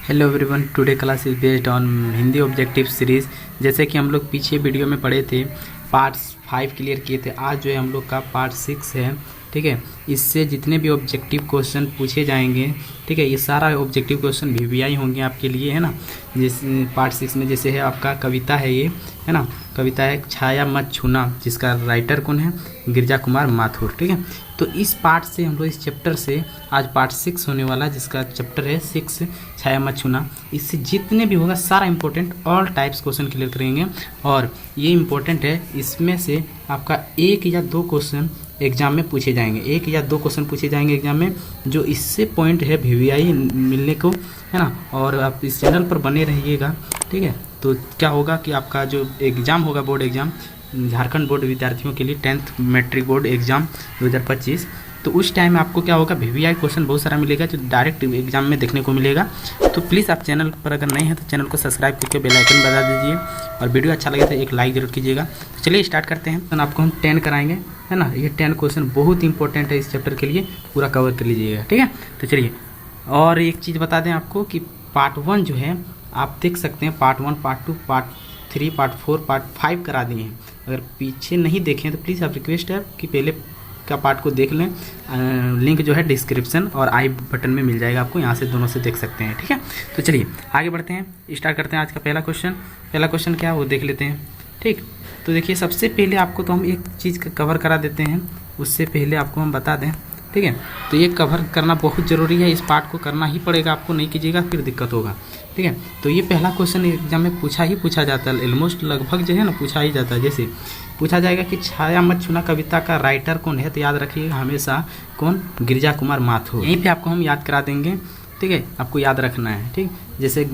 Hello everyone, today class is based on Hindi objective series. जैसे कि हम लोग पीछे वीडियो में पढ़े थे, पार्ट्स 5 क्लियर किए थे। आज जो है हम लोग का पार्ट 6 है। ठीक है, इससे जितने भी ऑब्जेक्टिव क्वेश्चन पूछे जाएंगे, ठीक है, ये सारा ऑब्जेक्टिव क्वेश्चन वीवीआई होंगे आपके लिए, है ना। जिस पार्ट 6 में जैसे है आपका कविता है, ये है ना, कविता है छाया मत छूना, जिसका राइटर कौन है, गिरजा कुमार माथुर। ठीक है, तो इस पार्ट से हम लोग, इस चैप्टर से आज पार्ट 6 होने वाला, जिसका चैप्टर है 6 छाया मत छूना। इससे जितने भी होगा सारा important all types question clear करेंगे। और ये इंपॉर्टेंट है, इसमें से आपका 1 या 2 क्वेश्चन एग्जाम में पूछे जाएंगे, 1 या 2 क्वेश्चन पूछे जाएंगे एग्जाम में, जो इससे पॉइंट है वीवीआई मिलने को, है ना। और आप इस चैनल पर बने रहिएगा, ठीक है। तो क्या होगा कि आपका जो एग्ज़ाम होगा, बोर्ड एग्ज़ाम, झारखंड बोर्ड विद्यार्थियों के लिए 10th मैट्रिक बोर्ड एग्ज़ाम 2025, तो उस टाइम आपको क्या होगा, वीवीआई क्वेश्चन बहुत सारा मिलेगा जो डायरेक्ट एग्जाम में देखने को मिलेगा। तो प्लीज़ आप चैनल पर अगर नए हैं तो चैनल को सब्सक्राइब करके बेल आइकन बजा दीजिए, और वीडियो अच्छा लगे तो एक लाइक जरूर कीजिएगा। तो चलिए स्टार्ट करते हैं। तो आपको हम 10 कराएंगे, है ना। ये 10 क्वेश्चन बहुत इंपॉर्टेंट है इस चैप्टर के लिए, पूरा कवर कर लीजिएगा, ठीक है। तो चलिए, और एक चीज़ बता दें आपको कि पार्ट 1 जो है आप देख सकते हैं, part 1, part 2, part 3, part 4, part 5 करा दिए हैं। अगर पीछे नहीं देखें तो प्लीज़ आप रिक्वेस्ट है कि पहले का पार्ट को देख लें। लिंक जो है डिस्क्रिप्शन और आई बटन में मिल जाएगा आपको, यहाँ से दोनों से देख सकते हैं, ठीक है। तो चलिए आगे बढ़ते हैं, स्टार्ट करते हैं आज का पहला क्वेश्चन। पहला क्वेश्चन क्या है वो देख लेते हैं, ठीक। तो देखिए, सबसे पहले आपको तो हम एक चीज़ का कवर करा देते हैं, उससे पहले आपको हम बता दें, ठीक है। तो ये कवर करना बहुत ज़रूरी है, इस पार्ट को करना ही पड़ेगा आपको, नहीं कीजिएगा फिर दिक्कत होगा, ठीक है। तो ये पहला क्वेश्चन एग्जाम में पूछा जाता है, ऑलमोस्ट लगभग जो है ना पूछा ही जाता है। जैसे पूछा जाएगा कि छाया मत छूना कविता का राइटर कौन है, तो याद रखिएगा हमेशा कौन, गिरजा कुमार माथुर। यहीं पे आपको हम याद करा देंगे, ठीक है, आपको याद रखना है, ठीक। जैसे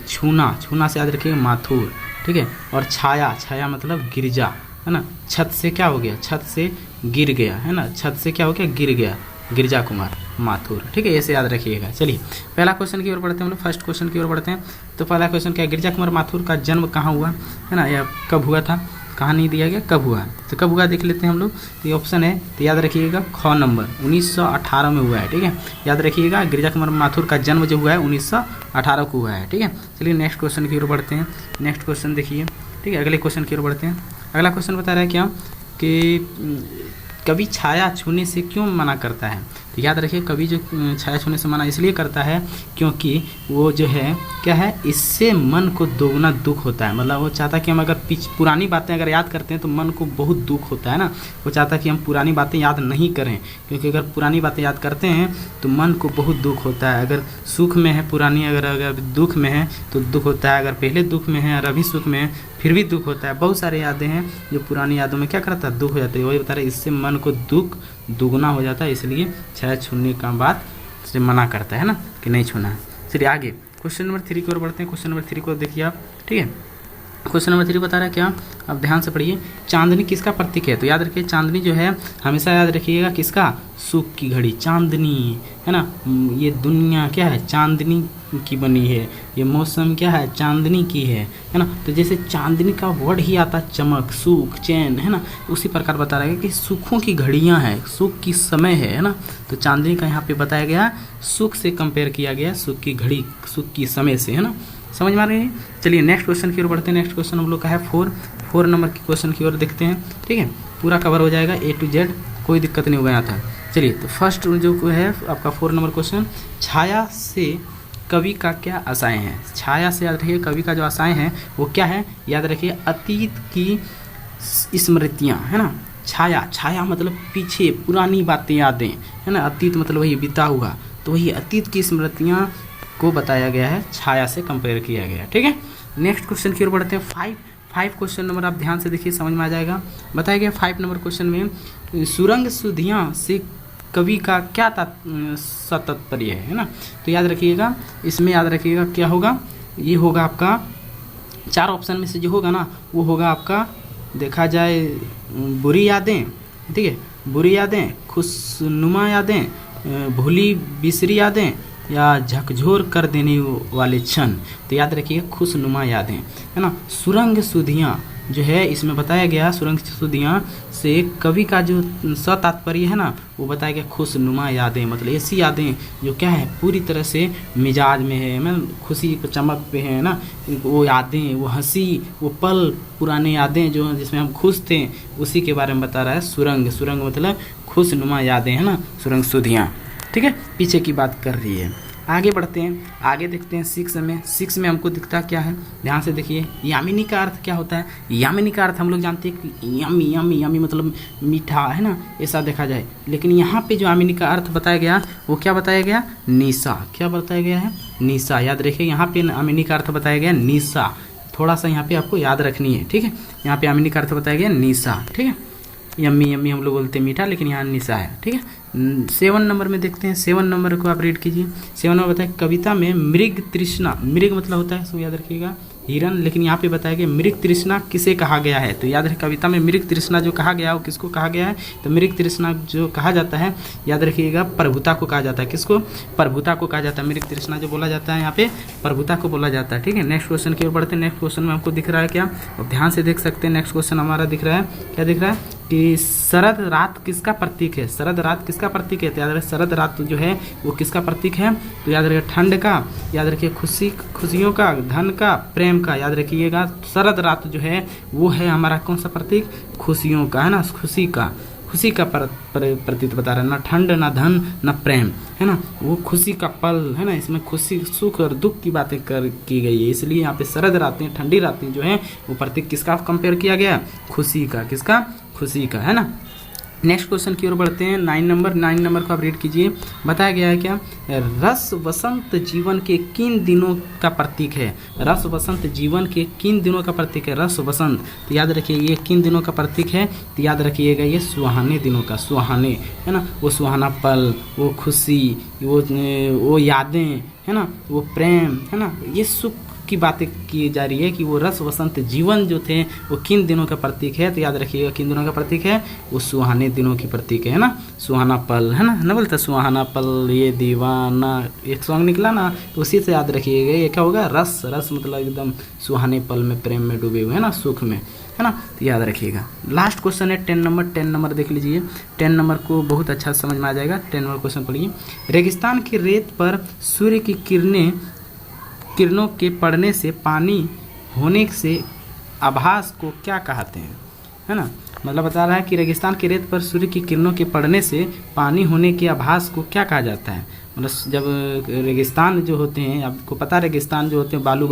छूना से याद रखिएगा माथुर, ठीक है। और छाया मतलब गिरजा, है ना। छत से क्या हो गया, छत से गिर गया, है ना, छत से क्या हो गया, गिर गया, गिरजा कुमार माथुर, ठीक है, ऐसे याद रखिएगा। चलिए पहला क्वेश्चन की ओर बढ़ते हैं हम लोग, फर्स्ट क्वेश्चन की ओर बढ़ते हैं। तो पहला क्वेश्चन क्या है, गिरजा कुमार माथुर का जन्म कहाँ हुआ, है ना, या कब हुआ था, कहाँ नहीं दिया गया, कब हुआ। तो कब हुआ देख लेते हैं हम लोग। तो ये ऑप्शन है, तो याद रखिएगा ख नंबर 1918 में हुआ है, ठीक है, याद रखिएगा। गिरजा कुमार माथुर का जन्म जो हुआ है 1918 को हुआ है, ठीक है। चलिए नेक्स्ट क्वेश्चन की ओर बढ़ते हैं। नेक्स्ट क्वेश्चन देखिए, ठीक है, अगले क्वेश्चन की ओर बढ़ते हैं। अगला क्वेश्चन बता रहा है क्या कि कवि छाया छूने से क्यों मना करता है। तो याद रखिए, कवि जो छाया छूने से मना इसलिए करता है क्योंकि वो जो है क्या है, इससे मन को दोगुना दुख होता है। मतलब वो चाहता है कि हम अगर पुरानी बातें अगर याद करते हैं तो मन को बहुत दुख होता है ना। वो चाहता है कि हम पुरानी बातें याद नहीं करें, क्योंकि अगर पुरानी बातें याद करते हैं तो मन को बहुत दुख होता है। अगर सुख में है पुरानी, अगर दुख में है तो दुख होता है। अगर पहले दुख में है और अभी सुख में है फिर भी दुख होता है। बहुत सारे यादें हैं जो पुरानी यादों में क्या करता है, दुख हो जाता है। वही बता रहे, इससे मन को दुख दुगुना हो जाता है, इसलिए छाया छूने का बात से मना करता है ना, कि नहीं छूना है। चलिए आगे क्वेश्चन नंबर 3 की ओर बढ़ते हैं। क्वेश्चन नंबर 3 को देखिए आप, ठीक है। क्वेश्चन नंबर 3 बता रहा है क्या, अब ध्यान से पढ़िए। चांदनी किसका प्रतीक है। तो याद रखिए, चांदनी जो है हमेशा याद रखिएगा किसका, सुख की घड़ी चांदनी, है ना। ये दुनिया क्या है, चांदनी की बनी है। ये मौसम क्या है, चांदनी की है ना। तो जैसे चांदनी का वर्ड ही आता है चमक, सुख, चैन, है ना। उसी प्रकार बता रहा है कि सुखों की घड़ियां हैं, सुख की समय है ना। तो चांदनी का यहाँ पे बताया गया, सुख से कंपेयर किया गया, सुख की घड़ी, सुख की समय से, है ना। समझ में आ रही है। चलिए नेक्स्ट क्वेश्चन की ओर बढ़ते हैं। नेक्स्ट क्वेश्चन हम लोग का है 4 नंबर के क्वेश्चन की ओर देखते हैं, ठीक है। पूरा कवर हो जाएगा A to Z, कोई दिक्कत नहीं होगा यहाँ था। चलिए तो फर्स्ट जो है आपका 4 नंबर क्वेश्चन, छाया से कवि का क्या आशाएं हैं। छाया से याद रखिए, कवि का जो आशाएं हैं वो क्या है, याद रखिए अतीत की स्मृतियाँ, है ना। छाया मतलब पीछे पुरानी बातें, यादें, है ना। अतीत मतलब वही बीता हुआ, तो वही अतीत की स्मृतियाँ को बताया गया है, छाया से कंपेयर किया गया, ठीक है। नेक्स्ट क्वेश्चन की ओर बढ़ते हैं। 5 क्वेश्चन नंबर आप ध्यान से देखिए, समझ में आ जाएगा। बताया गया 5 नंबर क्वेश्चन में, सुरंग सुधियाँ से कवि का क्या तात्पर्य है ना। तो याद रखिएगा, इसमें याद रखिएगा क्या होगा, ये होगा आपका 4 ऑप्शन में से जो होगा ना, वो होगा आपका, देखा जाए बुरी यादें, ठीक है, बुरी यादें, खुशनुमा यादें, भूली बिसरी यादें, या झकझोर कर देने वाले क्षण। तो याद रखिए खुशनुमा यादें, है ना। सुरंग सुधियाँ जो है इसमें बताया गया सुरंग सुधियाँ से कवि का जो तात्पर्य है ना वो बताया गया खुशनुमा यादें, मतलब ऐसी यादें जो क्या है पूरी तरह से मिजाज में है, मतलब खुशी चमक पे है ना, वो यादें, वो हंसी, वो पल, पुराने यादें जो जिसमें हम खुश थे, उसी के बारे में बता रहा है सुरंग। सुरंग मतलब खुशनुमा यादें है ना, सुरंग सुधियाँ। ठीक है, पीछे की बात कर रही है। आगे बढ़ते हैं, आगे देखते हैं 6 में हमको दिखता क्या है, ध्यान से देखिए। यामिनी का अर्थ क्या होता है? यामिनी का अर्थ हम लोग जानते हैं कि यमी यमी यमी मतलब मीठा है ना, ऐसा देखा जाए। लेकिन यहाँ पे जो यामिनी का अर्थ बताया गया वो क्या बताया गया? निशा। क्या बताया गया है? निशा। याद रखिए यहाँ पे यामिनी का अर्थ बताया गया निशा, थोड़ा सा यहाँ पे आपको याद रखनी है। ठीक है, यहाँ पे यामिनी का अर्थ बताया गया निशा। ठीक है, यम्मी यम्मी हम लोग बोलते हैं मीठा, लेकिन यहाँ निशा है। ठीक है, 7 नंबर में देखते हैं। 7 नंबर को आप रीड कीजिए। 7 नंबर बताए कविता में मृग तृष्णा, मृग मतलब होता है, सब याद रखिएगा हिरन, लेकिन यहाँ पे बताया गया मृग तृष्णा किसे कहा गया है। तो याद रखिए कविता में मृग तृष्णा जो कहा गया है वो किसको कहा गया है? तो मृग तृष्णा जो कहा जाता है, याद रखिएगा प्रभुता को कहा जाता है। किसको? प्रभुता को कहा जाता है। मृग तृष्णा जो बोला जाता है यहाँ पे प्रभुता को बोला जाता है। ठीक है, नेक्स्ट क्वेश्चन की ओर बढ़ते हैं। नेक्स्ट क्वेश्चन में हमको दिख रहा है क्या, और ध्यान से देख सकते हैं। नेक्स्ट क्वेश्चन हमारा दिख रहा है, क्या दिख रहा है कि शरद रात किसका प्रतीक है? शरद रात किसका प्रतीक है? तो याद रखिए शरद रात जो है वो किसका प्रतीक है? तो याद रखिए ठंड का, याद रखिए खुशियों का, धन का, प्रेम का। याद रखिएगा शरद रात जो है वो है हमारा कौन सा प्रतीक? खुशियों का, है ना, खुशी का प्रतीक बता रहा है। ना ठंड, ना धन, ना प्रेम, है ना, वो खुशी का पल है ना। इसमें खुशी, सुख और दुख की बातें की गई है, इसलिए यहाँ पे शरद रातें, ठंडी रातें जो है वो प्रतीक किसका कंपेयर किया गया? खुशी का। किसका? खुशी का, है ना। नेक्स्ट क्वेश्चन की ओर बढ़ते हैं। 9 नंबर को आप रीड कीजिए। बताया गया है क्या? रस वसंत जीवन के किन दिनों का प्रतीक है? रस वसंत जीवन के किन दिनों का प्रतीक है? रस वसंत, तो याद रखिए ये किन दिनों का प्रतीक है? तो याद रखिएगा ये सुहाने दिनों का, सुहाने, है ना, वो सुहाना पल, वो खुशी, वो यादें, है ना, वो प्रेम, है ना, ये सुख की बातें की जा रही है कि वो रस वसंत जीवन जो थे वो किन दिनों का प्रतीक है। तो याद रखिएगा किन दिनों का प्रतीक है? वो सुहाने दिनों की प्रतीक है ना, सुहाना पल, है ना बोलता सुहाना पल, ये दीवाना, एक सॉन्ग निकला ना, तो उसी से याद रखिएगा ये क्या होगा? रस मतलब एकदम सुहाने पल में, प्रेम में डूबे हुए, है ना, सुख में, है ना, तो याद रखिएगा। लास्ट क्वेश्चन है 10 नंबर देख लीजिए। 10 नंबर को बहुत अच्छा समझ में आ जाएगा। 10 नंबर क्वेश्चन पढ़िए। रेगिस्तान की रेत पर सूर्य की किरणों के पड़ने से पानी होने से आभास को क्या कहते हैं? है ना, मतलब बता रहा है कि रेगिस्तान की रेत पर सूर्य की किरणों के पड़ने से पानी होने के आभास को क्या कहा जाता है? मतलब जब रेगिस्तान जो होते हैं, आपको पता है रेगिस्तान जो होते हैं बालू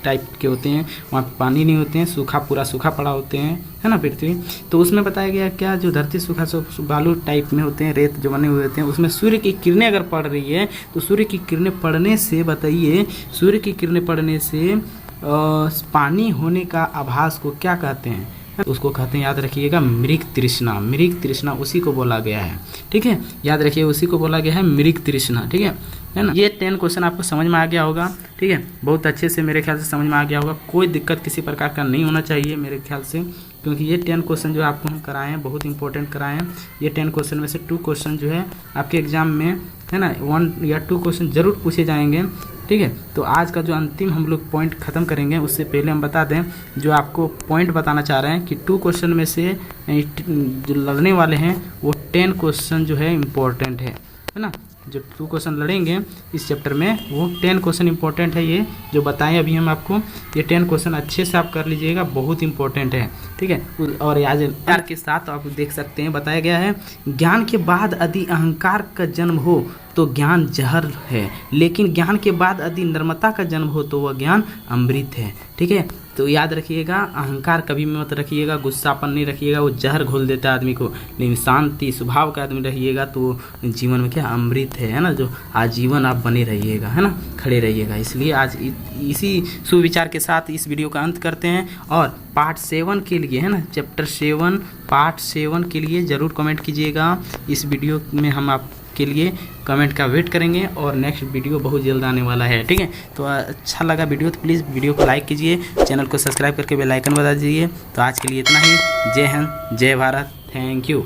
टाइप के होते हैं, वहाँ पे पानी नहीं होते हैं, सूखा, पूरा सूखा पड़ा होते हैं, है ना, पृथ्वी। तो उसमें बताया गया क्या, जो धरती सूखा बालू टाइप में होते हैं, रेत जो बने हुए होते हैं, उसमें सूर्य की किरणें अगर पड़ रही है तो सूर्य की किरणें पड़ने से, बताइए, सूर्य की किरणें पड़ने से पानी होने का आभास को क्या कहते हैं? उसको कहते हैं, याद रखिएगा, मृग तृष्णा। मृग तृष्णा उसी को बोला गया है। ठीक है, याद रखिए उसी को बोला गया है मृग तृष्णा। ठीक है ना। ये 10 क्वेश्चन आपको समझ में आ गया होगा। ठीक है, बहुत अच्छे से मेरे ख्याल से समझ में आ गया होगा। कोई दिक्कत किसी प्रकार का नहीं होना चाहिए मेरे ख्याल से, क्योंकि ये 10 क्वेश्चन जो आपको हम कराए हैं बहुत इंपॉर्टेंट कराए हैं। ये 10 क्वेश्चन में से 2 क्वेश्चन जो है आपके एग्जाम में, है ना, 1 या 2 क्वेश्चन जरूर पूछे जाएंगे। ठीक है, तो आज का जो अंतिम हम लोग पॉइंट खत्म करेंगे उससे पहले हम बता दें, जो आपको पॉइंट बताना चाह रहे हैं कि 2 क्वेश्चन में से जो लड़ने वाले हैं वो 10 क्वेश्चन जो है इम्पोर्टेंट है ना। जो 2 क्वेश्चन लड़ेंगे इस चैप्टर में वो 10 क्वेश्चन इंपॉर्टेंट है। ये जो बताएं अभी हम आपको, ये 10 क्वेश्चन अच्छे से आप कर लीजिएगा, बहुत इंपॉर्टेंट है। ठीक है, और आज प्यार के साथ आप देख सकते हैं बताया गया है, ज्ञान के बाद यदि अहंकार का जन्म हो तो ज्ञान जहर है, लेकिन ज्ञान के बाद यदि नम्रता का जन्म हो तो वह ज्ञान अमृत है। ठीक है, तो याद रखिएगा, अहंकार कभी मत रखिएगा, गुस्सापन नहीं रखिएगा, वो जहर घोल देता है आदमी को। लेकिन शांति स्वभाव का आदमी रहिएगा तो जीवन में क्या अमृत है ना, जो आजीवन आप बने रहिएगा, है ना, खड़े रहिएगा। इसलिए आज इसी सुविचार के साथ इस वीडियो का अंत करते हैं। और पार्ट 7 के लिए, है ना, चैप्टर 7 पार्ट 7 के लिए ज़रूर कमेंट कीजिएगा। इस वीडियो में हम आप के लिए कमेंट का वेट करेंगे और नेक्स्ट वीडियो बहुत जल्द आने वाला है। ठीक है, तो अच्छा लगा वीडियो तो प्लीज़ वीडियो को लाइक कीजिए, चैनल को सब्सक्राइब करके बेल आइकन बजा दीजिए। तो आज के लिए इतना ही। जय हिंद, जय भारत, थैंक यू।